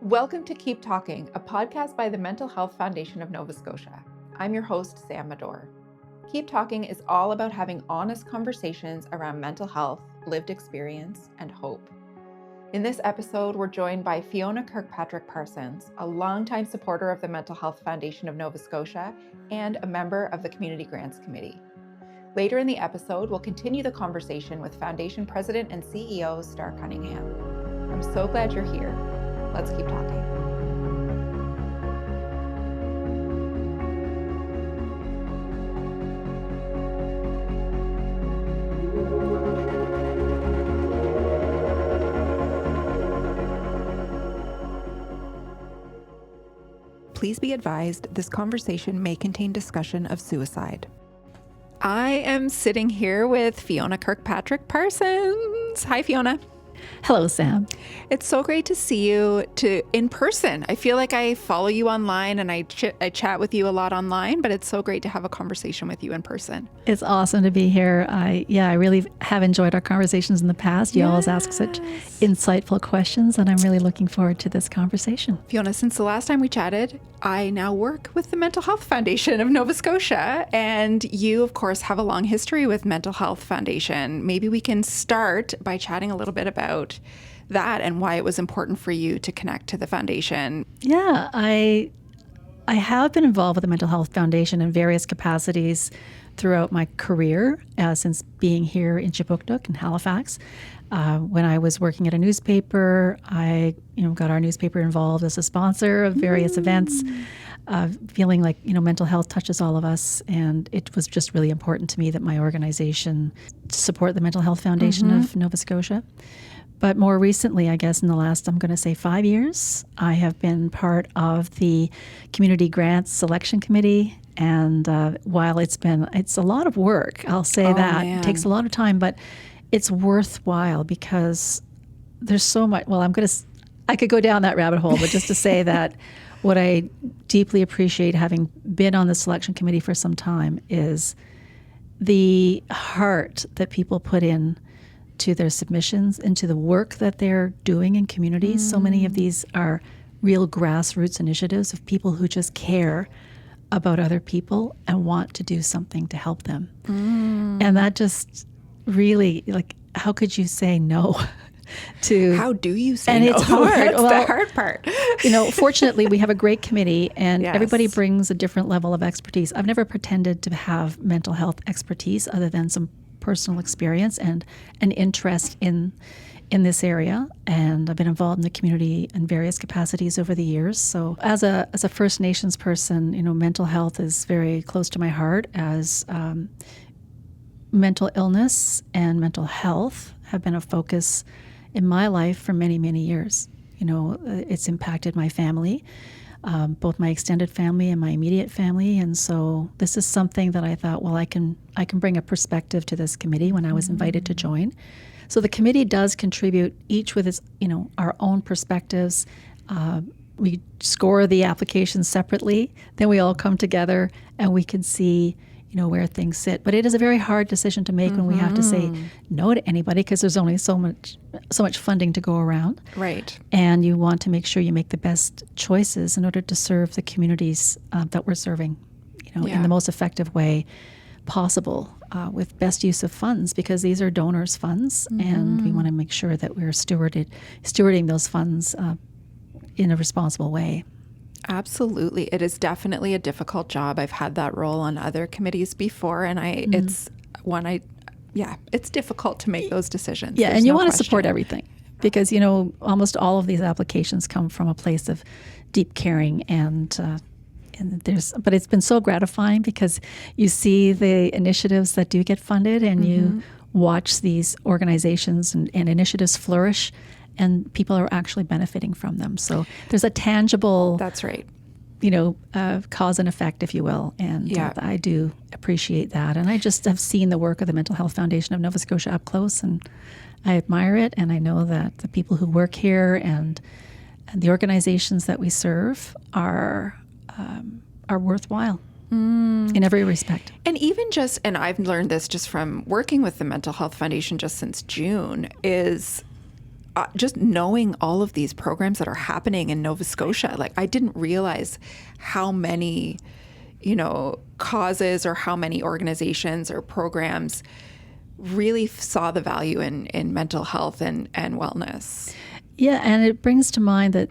Welcome to Keep Talking, a podcast by the Mental Health Foundation of Nova Scotia. I'm your host, Sam Madore. Keep Talking is all about having honest conversations around mental health, lived experience, and hope. In this episode, we're joined by Fiona Kirkpatrick Parsons, a longtime supporter of the Mental Health Foundation of Nova Scotia and a member of the Community Grants Committee. Later in the episode, we'll continue the conversation with Foundation President and CEO Star Cunningham. I'm so glad you're here. Let's keep talking. Please be advised, this conversation may contain discussion of suicide. I am sitting here with Fiona Kirkpatrick Parsons. Hi, Fiona. Hello, Sam. It's so great to see you in person. I feel like I follow you online and I chat with you a lot online, but it's so great to have a conversation with you in person. It's awesome to be here. I really have enjoyed our conversations in the past. You always ask such insightful questions, and I'm really looking forward to this conversation. Fiona, since the last time we chatted, I now work with the Mental Health Foundation of Nova Scotia, and you, of course, have a long history with Mental Health Foundation. Maybe we can start by chatting a little bit about that and why it was important for you to connect to the foundation. Yeah, I have been involved with the Mental Health Foundation in various capacities throughout my career, since being here in Chipuktuk in Halifax. When I was working at a newspaper, I got our newspaper involved as a sponsor of various events, feeling like mental health touches all of us, and it was just really important to me that my organization support the Mental Health Foundation of Nova Scotia. But more recently, I guess in the last, I'm going to say 5 years, I have been part of the Community Grants Selection Committee. And while it's a lot of work, I'll say that. Man. It takes a lot of time, but it's worthwhile because there's so much. Well, I could go down that rabbit hole, but just to say that what I deeply appreciate, having been on the selection committee for some time, is the heart that people put in to their submissions and to the work that they're doing in communities. So many of these are real grassroots initiatives of people who just care about other people and want to do something to help them. And that just really, how could you say no to... How do you say and no? It's hard. That's the hard part. Fortunately, we have a great committee, and Yes. everybody brings a different level of expertise. I've never pretended to have mental health expertise other than some personal experience and an interest in this area, and I've been involved in the community in various capacities over the years. So as a First Nations person, mental health is very close to my heart, as mental illness and mental health have been a focus in my life for many, many years. It's impacted my family, both my extended family and my immediate family, and so this is something that I thought, well, I can bring a perspective to this committee when I was invited to join. So the committee does contribute, each with its, our own perspectives. We score the applications separately, then we all come together and we can see, where things sit. But it is a very hard decision to make when we have to say no to anybody, because there's only so much funding to go around. Right. And you want to make sure you make the best choices in order to serve the communities that we're serving, in the most effective way possible, with best use of funds, because these are donors' funds, and we want to make sure that we're stewarding those funds in a responsible way. Absolutely. It is definitely a difficult job. I've had that role on other committees before, and it's difficult to make those decisions. Yeah, There's and you no want to question. support everything, because, almost all of these applications come from a place of deep caring, but it's been so gratifying because you see the initiatives that do get funded, and you watch these organizations and initiatives flourish, and people are actually benefiting from them. So there's a tangible, That's right. cause and effect, if you will. And I do appreciate that. And I just have seen the work of the Mental Health Foundation of Nova Scotia up close, and I admire it. And I know that the people who work here and the organizations that we serve are worthwhile in every respect. And even and I've learned this just from working with the Mental Health Foundation just since June, is just knowing all of these programs that are happening in Nova Scotia, like I didn't realize how many, causes or how many organizations or programs really saw the value in mental health and wellness. Yeah, and it brings to mind that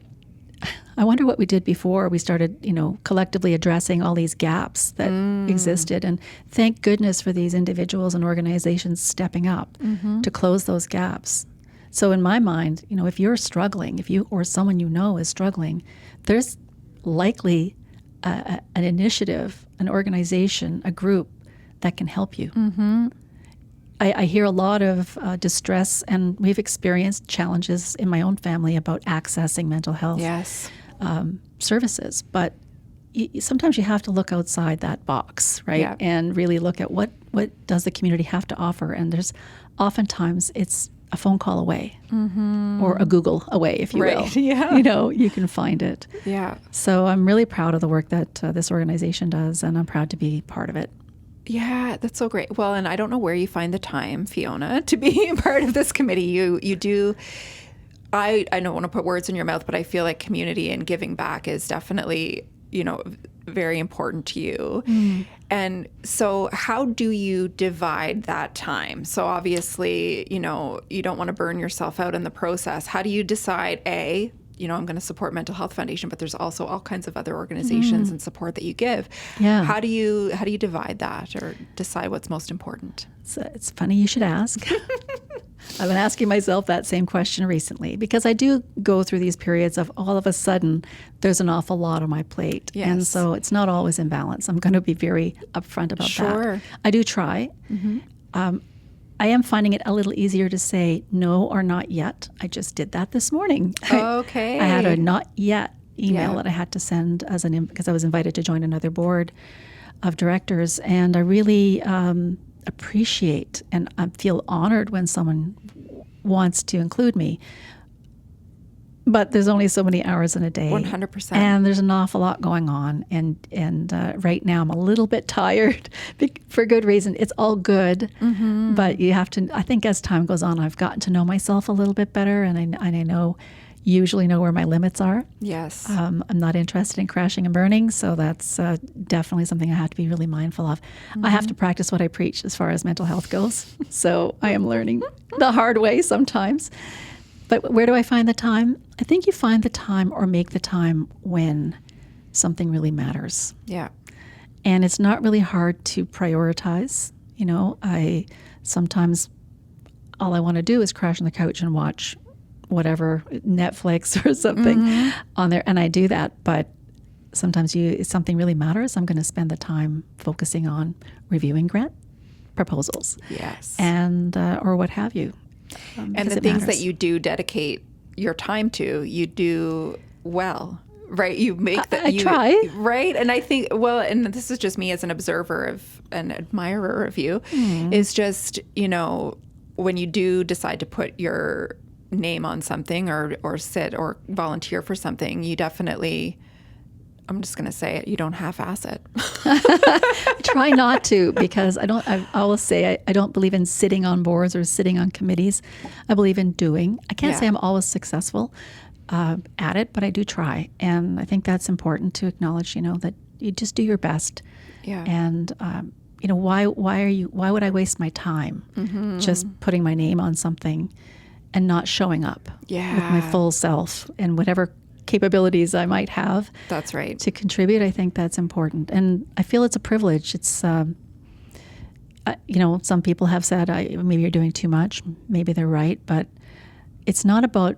I wonder what we did before we started, collectively addressing all these gaps that existed. And thank goodness for these individuals and organizations stepping up to close those gaps. So in my mind, if you're struggling, if you or someone is struggling, there's likely an initiative, an organization, a group that can help you. I hear a lot of distress, and we've experienced challenges in my own family about accessing mental health services. But sometimes you have to look outside that box, right? Yeah. And really look at what does the community have to offer. And there's oftentimes it's a phone call away or a Google away, if you will. Yeah. You can find it. Yeah. So I'm really proud of the work that this organization does, and I'm proud to be part of it. Yeah, that's so great. Well, and I don't know where you find the time, Fiona, to be part of this committee. You do. I don't want to put words in your mouth, but I feel like community and giving back is definitely, very important to you. And so how do you divide that time? So obviously, you don't want to burn yourself out in the process. How do you decide, I'm going to support Mental Health Foundation, but there's also all kinds of other organizations and support that you give. Yeah. How do you divide that or decide what's most important? It's funny you should ask. I've been asking myself that same question recently because I do go through these periods of all of a sudden there's an awful lot on my plate. Yes. And so it's not always in balance. I'm going to be very upfront about that. I do try. I am finding it a little easier to say no or not yet. I just did that this morning. Okay. I had a not yet email that I had to send because I was invited to join another board of directors, and I really appreciate and I feel honored when someone wants to include me. But there's only so many hours in a day. 100%. And there's an awful lot going on. And right now I'm a little bit tired for good reason. It's all good. But you have to, I think as time goes on, I've gotten to know myself a little bit better. And I usually know where my limits are. Yes. I'm not interested in crashing and burning. So that's definitely something I have to be really mindful of. I have to practice what I preach as far as mental health goes. So I am learning the hard way sometimes. But where do I find the time? I think you find the time or make the time when something really matters. Yeah. And it's not really hard to prioritize. I sometimes all I want to do is crash on the couch and watch whatever, Netflix or something on there. And I do that. But sometimes if something really matters, I'm going to spend the time focusing on reviewing grant proposals. Yes. And or what have you. And the things that you do dedicate your time to, you do well, right? You make that. I try. Right? And I think, and this is just me as an observer an admirer of you, is just, when you do decide to put your name on something or sit or volunteer for something, you definitely, I'm just going to say it, you don't half-ass it. I try not to, because I always say I don't believe in sitting on boards or sitting on committees. I believe in doing. I can't say I'm always successful at it, but I do try. And I think that's important to acknowledge, that you just do your best. Yeah. And, why would I waste my time just putting my name on something and not showing up with my full self and whatever capabilities I might have. That's right. To contribute, I think that's important. And I feel it's a privilege. It's, some people have said, maybe you're doing too much. Maybe they're right. But it's not about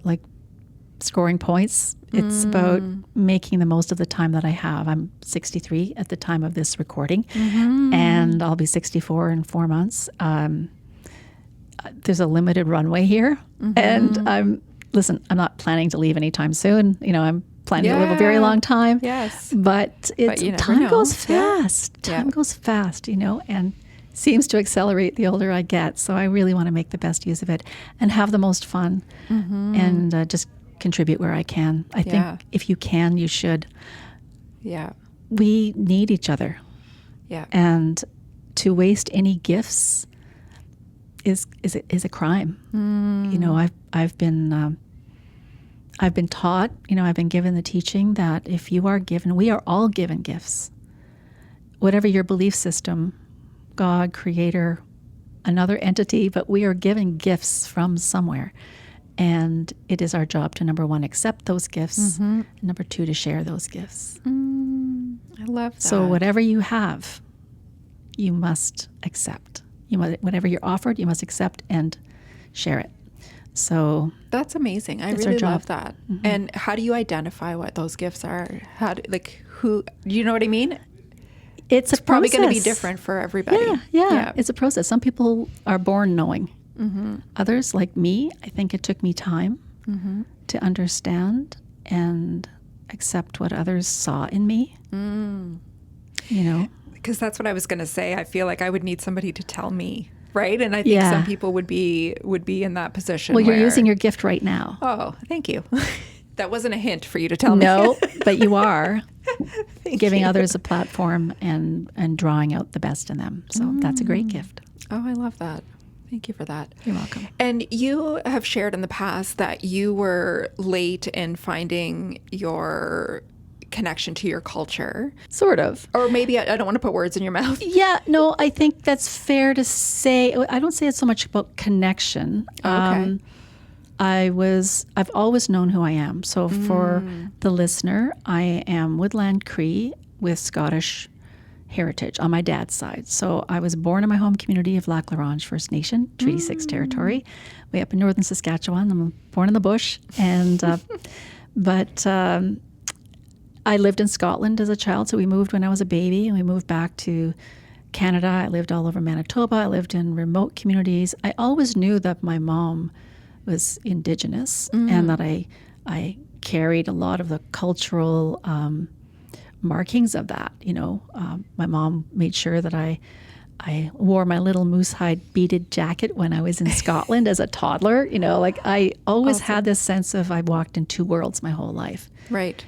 scoring points. It's about making the most of the time that I have. I'm 63 at the time of this recording, and I'll be 64 in 4 months. There's a limited runway here. And listen, I'm not planning to leave anytime soon. I'm planning to live a very long time. Yes. But time goes fast. Time goes fast, and seems to accelerate the older I get. So I really want to make the best use of it and have the most fun and just contribute where I can. I think if you can, you should. Yeah. We need each other. Yeah. And to waste any gifts is a crime. You know, I've been taught, you know, I've been given the teaching that if you are given, we are all given gifts. Whatever your belief system, God, creator, another entity, but we are given gifts from somewhere. And it is our job to, number one, accept those gifts, and number two, to share those gifts. I love that. So whatever you have, you must accept. Whatever you're offered, you must accept and share it. So that's amazing. I really love that. And how do you identify what those gifts are? Who, you know what I mean? It's probably going to be different for everybody. Yeah. It's a process. Some people are born knowing. Others, like me, I think it took me time to understand and accept what others saw in me. You know? Because that's what I was going to say. I feel like I would need somebody to tell me, right? And I think some people would be in that position. Well, you're using your gift right now. Oh, thank you. That wasn't a hint for you to tell me. No, but you are giving others a platform and drawing out the best in them. So that's a great gift. Oh, I love that. Thank you for that. You're welcome. And you have shared in the past that you were late in finding your connection to your culture. Sort of. Or maybe I don't want to put words in your mouth. Yeah, no, I think that's fair to say. I don't say it's so much about connection. Okay. I've always known who I am. So for the listener, I am Woodland Cree with Scottish heritage on my dad's side. So I was born in my home community of Lac La Ronge First Nation, Treaty 6 territory, way up in northern Saskatchewan. I'm born in the bush. And but I lived in Scotland as a child. So we moved when I was a baby, and we moved back to Canada. I lived all over Manitoba. I lived in remote communities. I always knew that my mom was Indigenous and that I carried a lot of the cultural markings of that. You know, my mom made sure that I wore my little moose hide beaded jacket when I was in Scotland as a toddler. You know, like I always had this sense of I walked in two worlds my whole life. Right.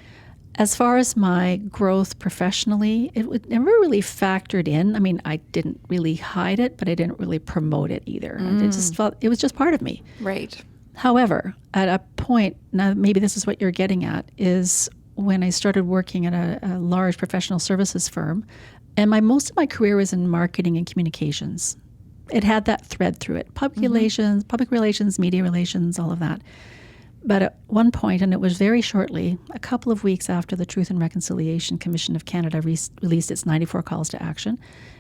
As far as my growth professionally, it never really factored in. I mean, I didn't really hide it, but I didn't really promote it either. It just felt it was just part of me. Right. However, at a point, now maybe this is what you're getting at, is when I started working at a large professional services firm, and most of my career was in marketing and communications. It had that thread through it: public relations, media relations, all of that. But at one point, and it was very shortly, a couple of weeks after the Truth and Reconciliation Commission of Canada released its 94 calls to action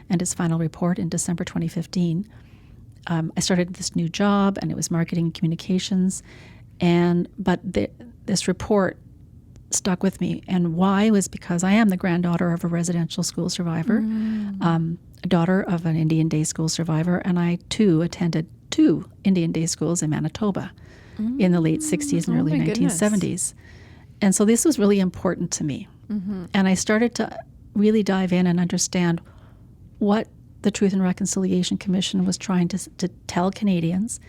and its final report in December 2015, I started this new job, and it was marketing and communications. But this report stuck with me. And why was because I am the granddaughter of a residential school survivor, a daughter of an Indian Day School survivor, and I, too, attended 2 Indian Day schools in Manitoba in the late 60s and early 1970s. And so this was really important to me. And I started to really dive in and understand what the Truth and Reconciliation Commission was trying to tell Canadians.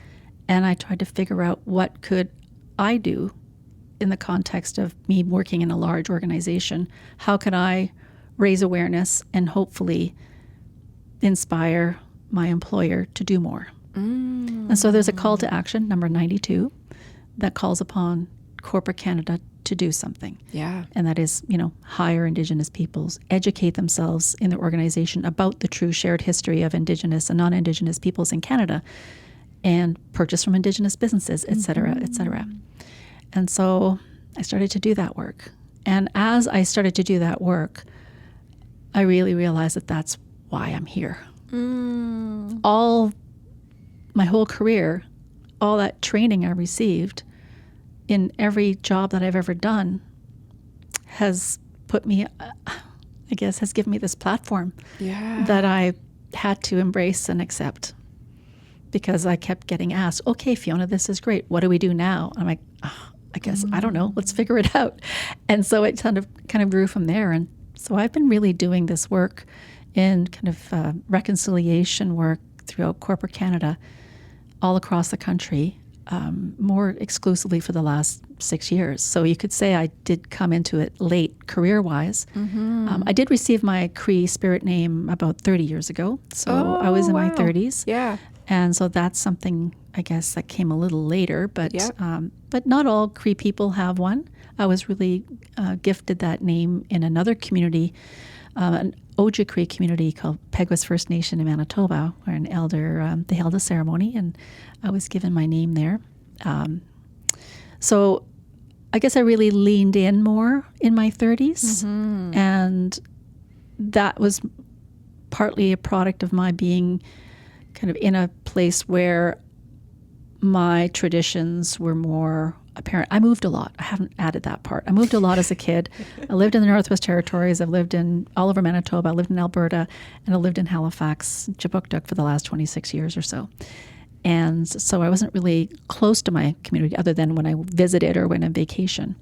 And I tried to figure out what could I do in the context of me working in a large organization. How could I raise awareness and hopefully inspire my employer to do more? And so there's a call to action, number 92, that calls upon corporate Canada to do something. Yeah. And that is, hire Indigenous peoples, educate themselves in their organization about the true shared history of Indigenous and non-Indigenous peoples in Canada, and purchase from Indigenous businesses, et cetera, et cetera. And so I started to do that work. And as I started to do that work, I really realized that that's why I'm here. My whole career, all that training I received in every job that I've ever done has put me, has given me this platform that I had to embrace and accept, because I kept getting asked, okay, Fiona, this is great. What do we do now? I'm like, I guess, I don't know. Let's figure it out. And so it kind of grew from there. And so I've been really doing this work in kind of reconciliation work throughout corporate Canada, all across the country, more exclusively for the last 6 years. So you could say I did come into it late career-wise. I did receive my Cree spirit name about 30 years ago. So I was in my 30s. Yeah. And so that's something, I guess, that came a little later, but Yep. but not all Cree people have one. I was really gifted that name in another community, an Ojibwe community called Peguis First Nation in Manitoba, where an elder, they held a ceremony, and I was given my name there. So I guess I really leaned in more in my 30s, and that was partly a product of my being kind of in a place where my traditions were more apparent. I moved a lot. I haven't added that part. I moved a lot as a kid. I lived in the Northwest Territories. I've lived in all over Manitoba. I lived in Alberta, and I lived in Halifax, Jabukduk for the last 26 years or so. And so I wasn't really close to my community other than when I visited or went on vacation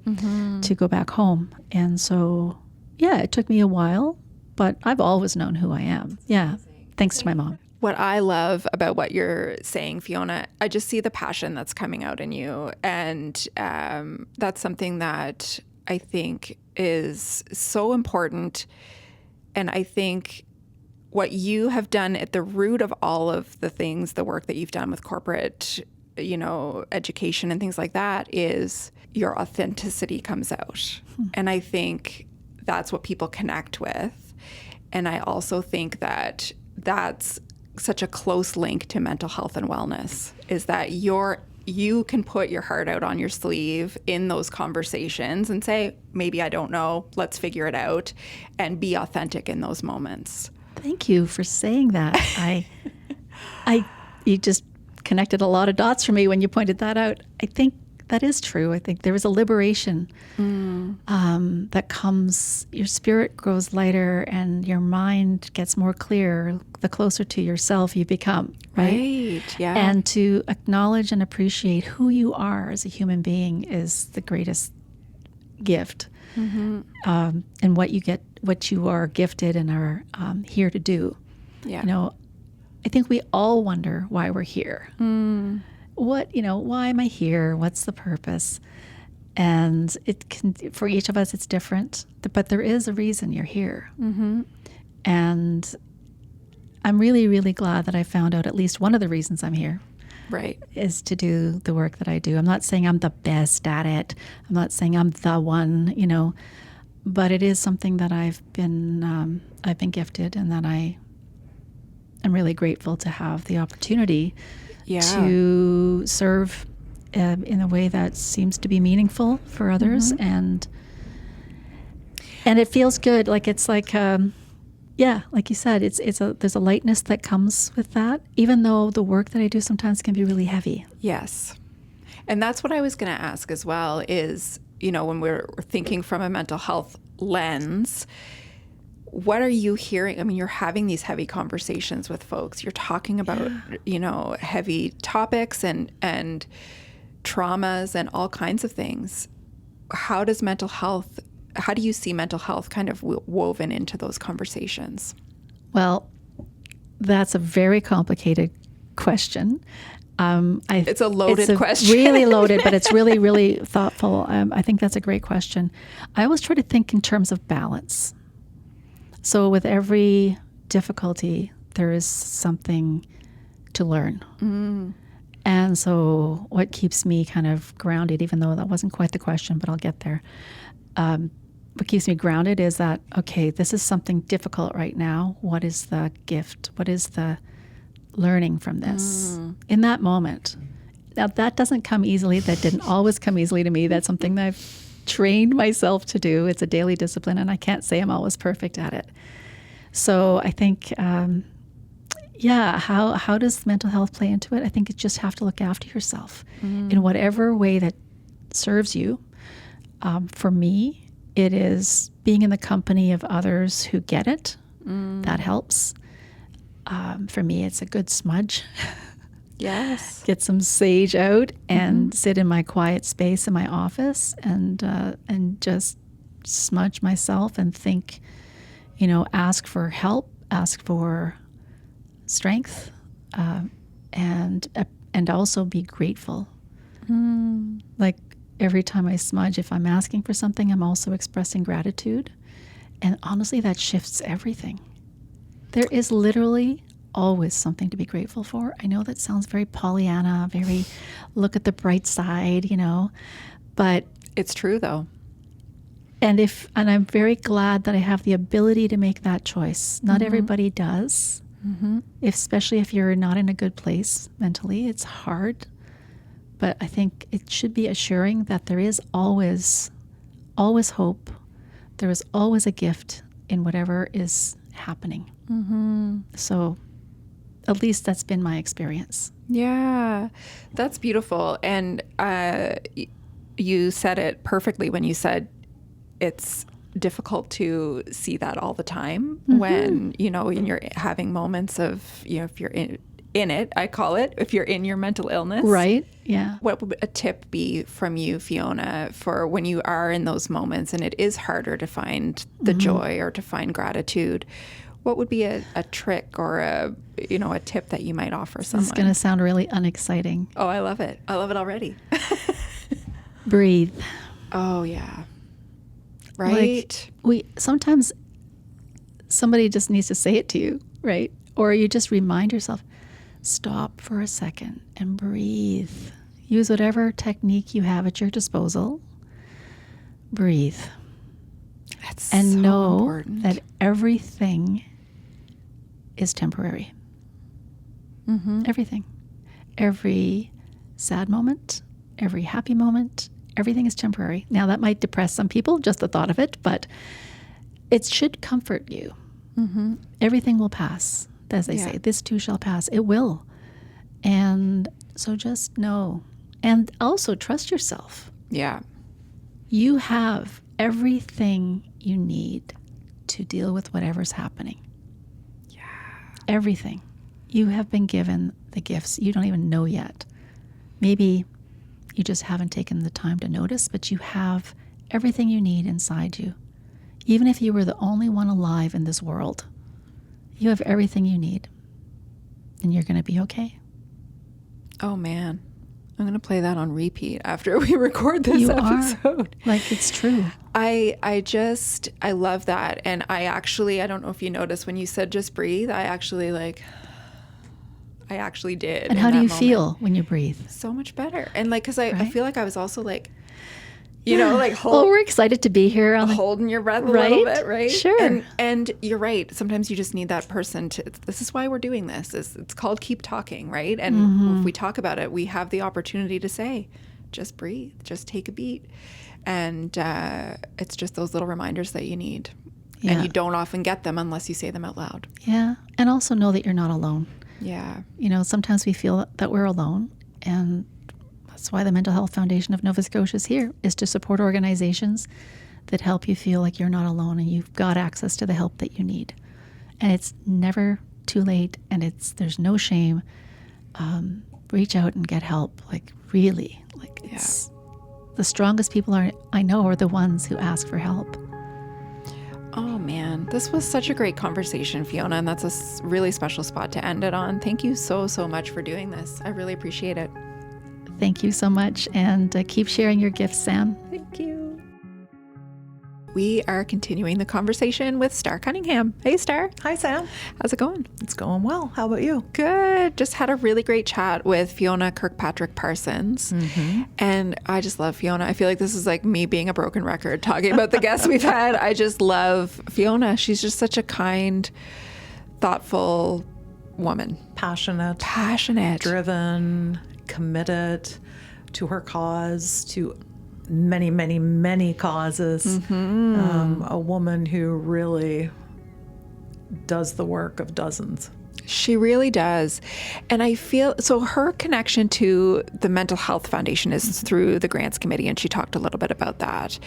to go back home. And so, yeah, it took me a while, but I've always known who I am. Yeah, thanks to my mom. What I love about what you're saying, Fiona, I just see the passion that's coming out in you. And that's something that I think is so important. And I think what you have done at the root of all of the things, the work that you've done with corporate, education and things like that, is your authenticity comes out. And I think that's what people connect with. And I also think that that's such a close link to mental health and wellness, is that you can put your heart out on your sleeve in those conversations and say, maybe I don't know, let's figure it out, and be authentic in those moments. Thank you for saying that. You just connected a lot of dots for me when you pointed that out. I think that is true. I think there is a liberation that comes, your spirit grows lighter and your mind gets more clear the closer to yourself you become, right? Yeah. And to acknowledge and appreciate who you are as a human being is the greatest gift. And what you are gifted and are here to do. Yeah. I think we all wonder why we're here. Why am I here? What's the purpose? And for each of us, it's different, but there is a reason you're here. And I'm really, really glad that I found out at least one of the reasons I'm here. Right. Is to do the work that I do. I'm not saying I'm the best at it. I'm not saying I'm the one, but it is something that I've been gifted, and that I'm really grateful to have the opportunity to serve in a way that seems to be meaningful for others, and it feels good. Like it's like, like you said, there's a lightness that comes with that, even though the work that I do sometimes can be really heavy. Yes, and that's what I was going to ask as well. Is when we're thinking from a mental health lens, what are you hearing? I mean, you're having these heavy conversations with folks. You're talking about, heavy topics and traumas and all kinds of things. How do you see mental health kind of woven into those conversations? Well, that's a very complicated question. It's a loaded question. Really loaded, but it's really, really thoughtful. I think that's a great question. I always try to think in terms of balance. So with every difficulty, there is something to learn. And so what keeps me kind of grounded, even though that wasn't quite the question, but I'll get there. What keeps me grounded is that, okay, this is something difficult right now. What is the gift? What is the learning from this in that moment? Now, that doesn't come easily. That didn't always come easily to me. That's something that I've trained myself to do. It's a daily discipline, and I can't say I'm always perfect at it. So I think, how does mental health play into it? I think you just have to look after yourself in whatever way that serves you. For me, it is being in the company of others who get it. That helps. For me, it's a good smudge. Yes. Get some sage out and sit in my quiet space in my office and just smudge myself and think, ask for help, ask for strength, and also be grateful. Like every time I smudge, if I'm asking for something, I'm also expressing gratitude. And honestly, that shifts everything. There is literally always something to be grateful for. I know that sounds very Pollyanna, very look at the bright side, but It's true though. and I'm very glad that I have the ability to make that choice. Not everybody does. Especially if you're not in a good place mentally, it's hard. But I think it should be assuring that there is always hope. There is always a gift in whatever is happening. So at least that's been my experience. Yeah, that's beautiful. And you said it perfectly when you said it's difficult to see that all the time when, when you're having moments of, if you're in it, I call it, if you're in your mental illness. Right. Yeah. What would a tip be from you, Fiona, for when you are in those moments and it is harder to find the joy or to find gratitude? What would be a trick or a tip that you might offer someone? This is going to sound really unexciting. Oh, I love it. I love it already. Breathe. Oh, yeah. Right. Like sometimes somebody just needs to say it to you, right? Or you just remind yourself, stop for a second and breathe. Use whatever technique you have at your disposal. Breathe. That's and so know important. That everything is temporary. Everything. Every sad moment, every happy moment, everything is temporary. Now, that might depress some people, just the thought of it, but it should comfort you. Everything will pass. As they say, this too shall pass. It will. And so just know. And also trust yourself. Yeah. You have everything you need to deal with whatever's happening. Yeah. Everything. You have been given the gifts you don't even know yet. Maybe you just haven't taken the time to notice, but you have everything you need inside you. Even if you were the only one alive in this world, you have everything you need, and you're going to be okay. Oh, man. I'm going to play that on repeat after we record this episode. Like, it's true. I love that. And I don't know if you noticed when you said just breathe, I actually did. And how do you feel when you breathe? So much better. And like, because I feel like I was also like, we're excited to be here. Holding your breath a little bit, right? Sure. And you're right. Sometimes you just need that person to, this is why we're doing this. It's called Keep Talking, right? And if we talk about it, we have the opportunity to say, just breathe, just take a beat. And it's just those little reminders that you need. Yeah. And you don't often get them unless you say them out loud. Yeah. And also know that you're not alone. Yeah. Sometimes we feel that we're alone, and that's why the Mental Health Foundation of Nova Scotia is here, is to support organizations that help you feel like you're not alone and you've got access to the help that you need. And it's never too late, and there's no shame. Reach out and get help. Like, really, it's the strongest people I know are the ones who ask for help. Oh, man. This was such a great conversation, Fiona, and that's a really special spot to end it on. Thank you so, so much for doing this. I really appreciate it. Thank you so much, and keep sharing your gifts, Sam. Thank you. We are continuing the conversation with Star Cunningham. Hey, Star. Hi, Sam. How's it going? It's going well. How about you? Good. Just had a really great chat with Fiona Kirkpatrick Parsons. And I just love Fiona. I feel like this is like me being a broken record talking about the guests we've had. I just love Fiona. She's just such a kind, thoughtful woman. Passionate. Driven, committed to her cause, to many, many, many causes. A woman who really does the work of dozens. She really does. And I feel, so her connection to the Mental Health Foundation is through the Grants Committee, and she talked a little bit about that.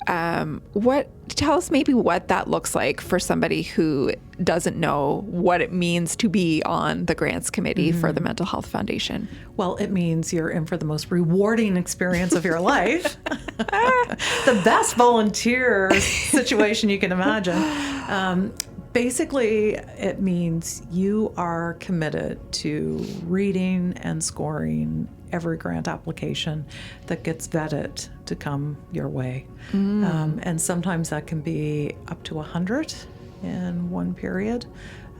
Tell us maybe what that looks like for somebody who doesn't know what it means to be on the Grants Committee for the Mental Health Foundation. Well, it means you're in for the most rewarding experience of your life. The best volunteer situation you can imagine. Basically, it means you are committed to reading and scoring every grant application that gets vetted to come your way. And sometimes that can be up to 100 in one period.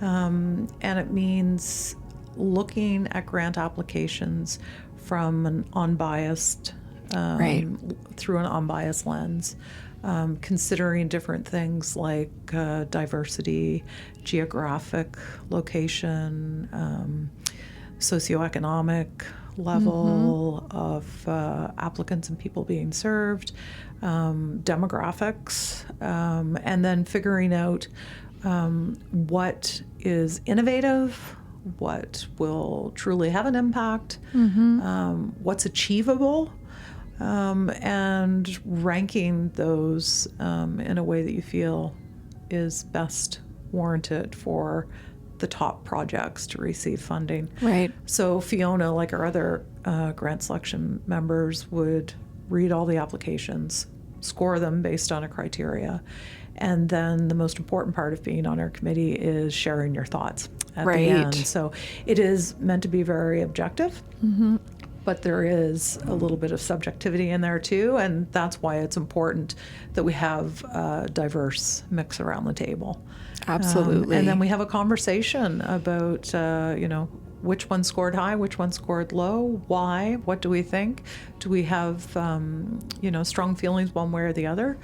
And it means looking at grant applications from an unbiased, through an unbiased lens, considering different things like diversity, geographic location, socioeconomic level of applicants and people being served, demographics, and then figuring out what is innovative, what will truly have an impact, what's achievable, and ranking those in a way that you feel is best warranted for the top projects to receive funding. Right. So Fiona, like our other grant selection members, would read all the applications, score them based on a criteria, and then the most important part of being on our committee is sharing your thoughts at the end. So it is meant to be very objective, but there is a little bit of subjectivity in there too, and that's why it's important that we have a diverse mix around the table. Absolutely. And then we have a conversation about, which one scored high, which one scored low, why, what do we think? Do we have, strong feelings one way or the other?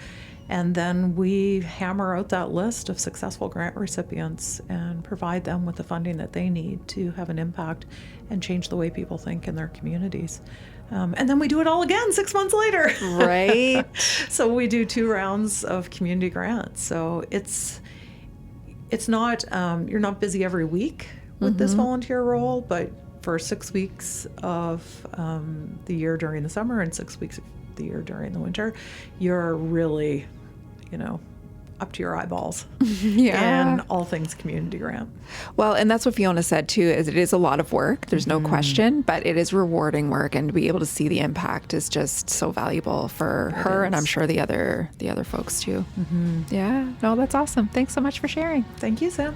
And then we hammer out that list of successful grant recipients and provide them with the funding that they need to have an impact and change the way people think in their communities. And then we do it all again 6 months later. Right. So we do 2 rounds of community grants. So it's not, you're not busy every week with this volunteer role, but for 6 weeks of the year during the summer and 6 weeks of the year during the winter, you're really, up to your eyeballs in all things community grant. Well, and that's what Fiona said too, is it is a lot of work. There's no question, but it is rewarding work, and to be able to see the impact is just so valuable for her, and I'm sure the other folks too. Yeah, no, that's awesome. Thanks so much for sharing. Thank you, Sam.